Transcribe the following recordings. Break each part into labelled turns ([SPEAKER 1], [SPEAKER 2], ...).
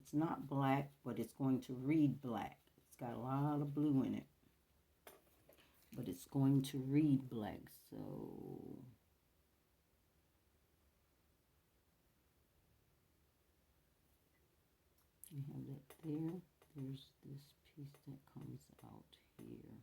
[SPEAKER 1] It's not black, but it's going to read black. It's got a lot of blue in it, but it's going to read black. So you have that there. There's this piece that comes out here.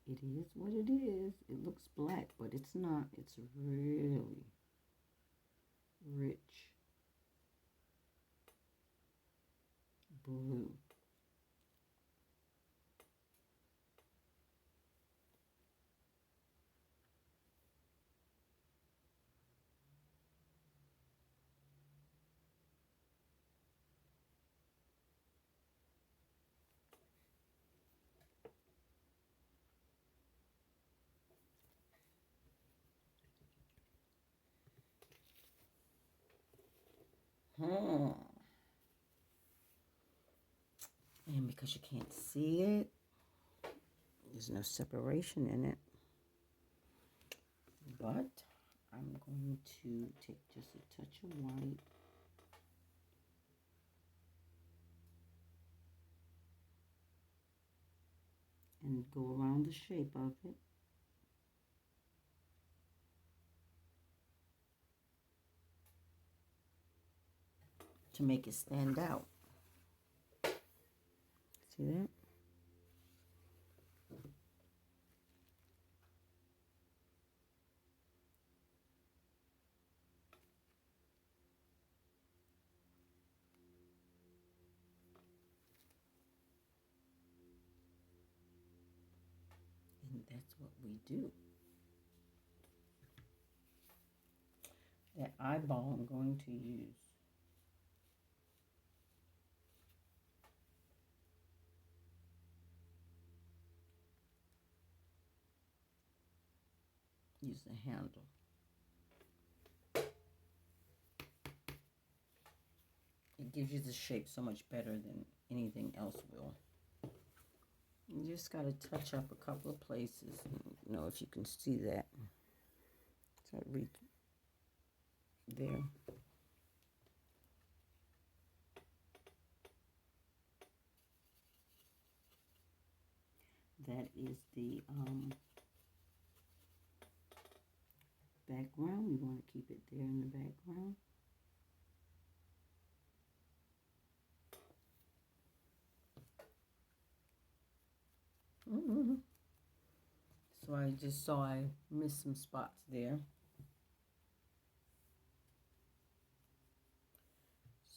[SPEAKER 1] It is what it is. It looks black, but it's not. It's really rich blue. And because you can't see it, there's no separation in it. But I'm going to take just a touch of white. And go around the shape of it. To make it stand out. See that? And that's what we do. That eyeball I'm going to use. Use the handle. It gives you the shape so much better than anything else will. You just got to touch up a couple of places. I don't know if you can see that. So I read there. That is the background. We want to keep it there in the background. So I just saw I missed some spots there.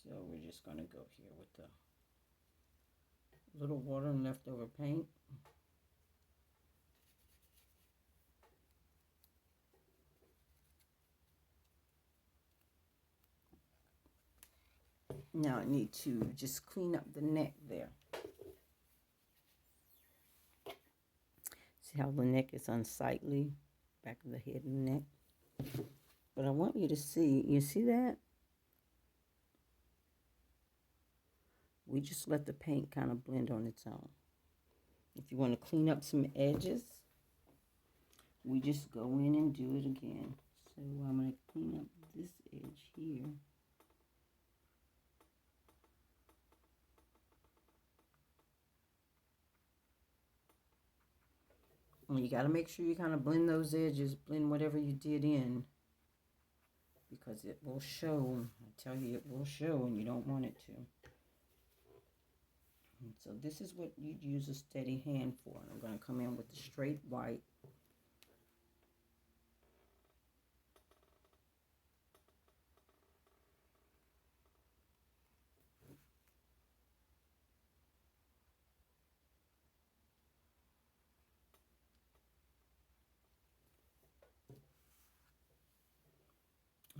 [SPEAKER 1] So we're just going to go here with the little water and leftover paint. Now I need to just clean up the neck there. See how the neck is unsightly? Back of the head and neck. But I want you to see, you see that? We just let the paint kind of blend on its own. If you want to clean up some edges, we just go in and do it again. So I'm going to clean up this edge here. And you got to make sure you kind of blend those edges, blend whatever you did in, because it will show. I tell you, it will show, and you don't want it to. And so this is what you'd use a steady hand for. I'm going to come in with the straight white.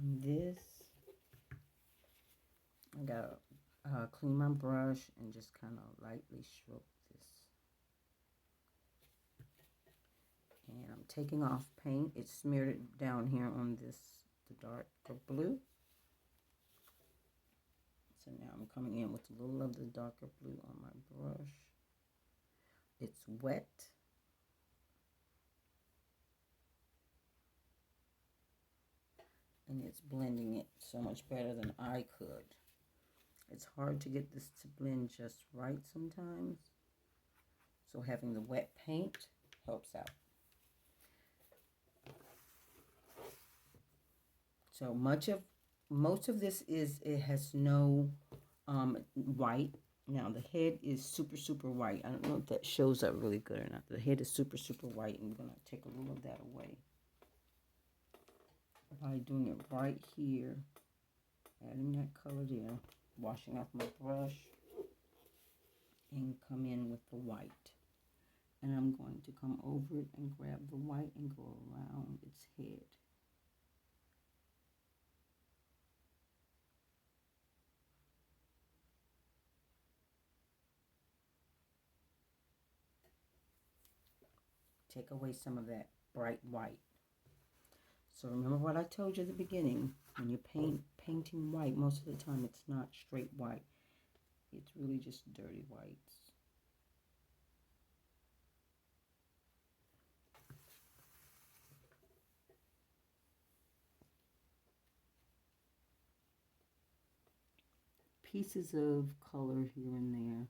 [SPEAKER 1] And this, I got to clean my brush and just kind of lightly stroke this. And I'm taking off paint. It smeared it down here on this, the darker blue. So now I'm coming in with a little of the darker blue on my brush. It's wet. And it's blending it so much better than I could. It's hard to get this to blend just right sometimes. So having the wet paint helps out. So most of this it has no white. Now the head is super white. I don't know if that shows up really good or not. The head is super white, and I'm gonna take a little of that away by doing it right here, adding that color there, washing off my brush, and come in with the white. And I'm going to come over it and grab the white and go around its head. Take away some of that bright white. So remember what I told you at the beginning. When you're painting white, most of the time it's not straight white. It's really just dirty whites. Pieces of color here and there.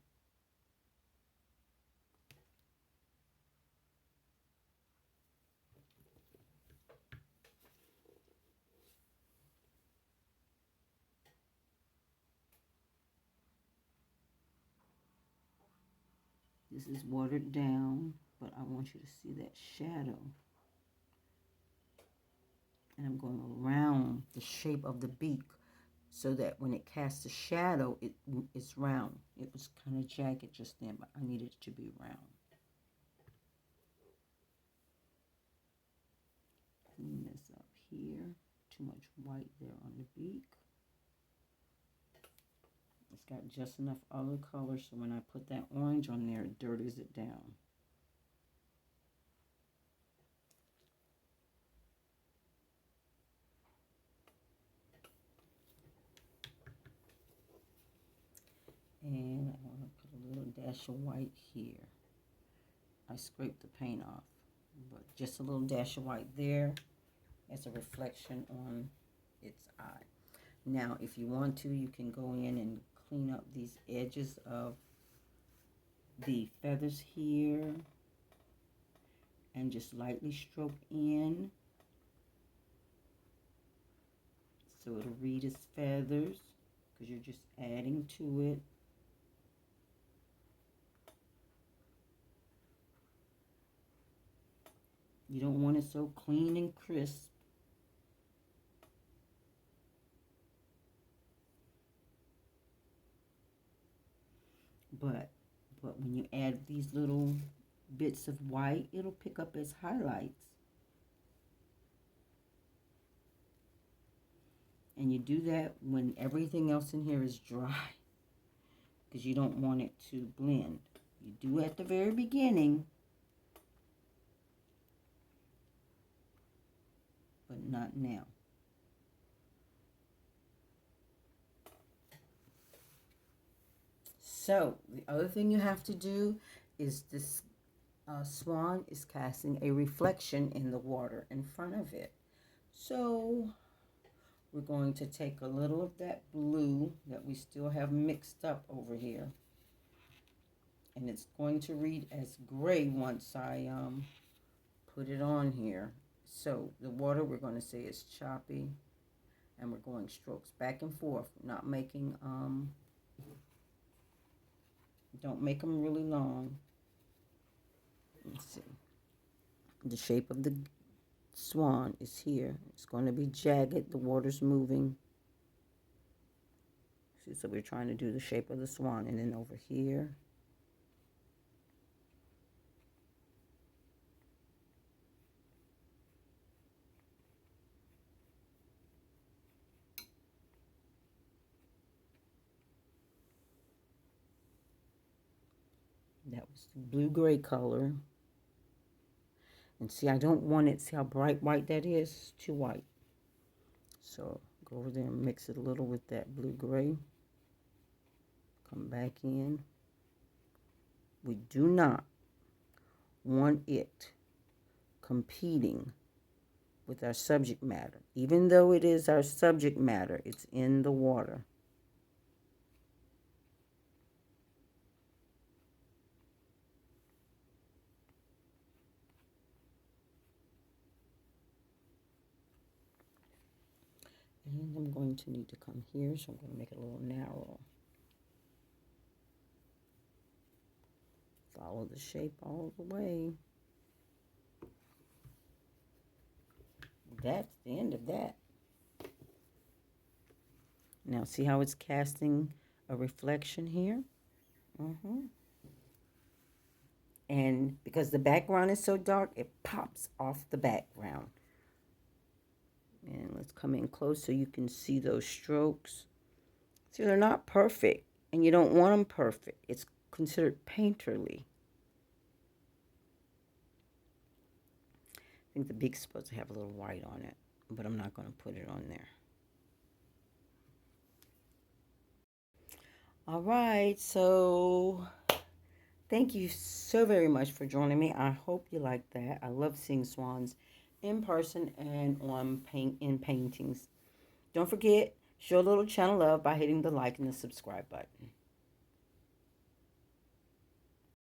[SPEAKER 1] This is watered down, but I want you to see that shadow. And I'm going around the shape of the beak so that when it casts a shadow, it's round. It was kind of jagged just then, but I needed it to be round. Clean this up here. Too much white there on the beak. It's got just enough other color so when I put that orange on there, it dirties it down. And I want to put a little dash of white here. I scraped the paint off, but just a little dash of white there as a reflection on its eye. Now, if you want to, you can go in and clean up these edges of the feathers here and just lightly stroke in so it'll read as feathers because you're just adding to it. You don't want it so clean and crisp. But when you add these little bits of white, it'll pick up as highlights. And you do that when everything else in here is dry because you don't want it to blend. You do at the very beginning, but not now. So the other thing you have to do is this swan is casting a reflection in the water in front of it. So we're going to take a little of that blue that we still have mixed up over here. And it's going to read as gray once I put it on here. So the water we're going to say is choppy. And we're going strokes back and forth, not making, don't make them really long. Let's see. The shape of the swan is here. It's going to be jagged. The water's moving. See, so we're trying to do the shape of the swan. And then over here. That was the blue-gray color. And see, I don't want it, see how bright white that is? It's too white. So go over there and mix it a little with that blue-gray. Come back in. We do not want it competing with our subject matter. Even though it is our subject matter, it's in the water. And I'm going to need to come here, so I'm going to make it a little narrow. Follow the shape all the way. That's the end of that. Now see how it's casting a reflection here? And because the background is so dark, it pops off the background. And let's come in close so you can see those strokes. See, they're not perfect, and you don't want them perfect. It's considered painterly. I think the beak's supposed to have a little white on it, but I'm not going to put it on there. All right, so thank you so very much for joining me. I hope you like that. I love seeing swans in person and in paintings. Don't forget, show a little channel love by hitting the like and the subscribe button.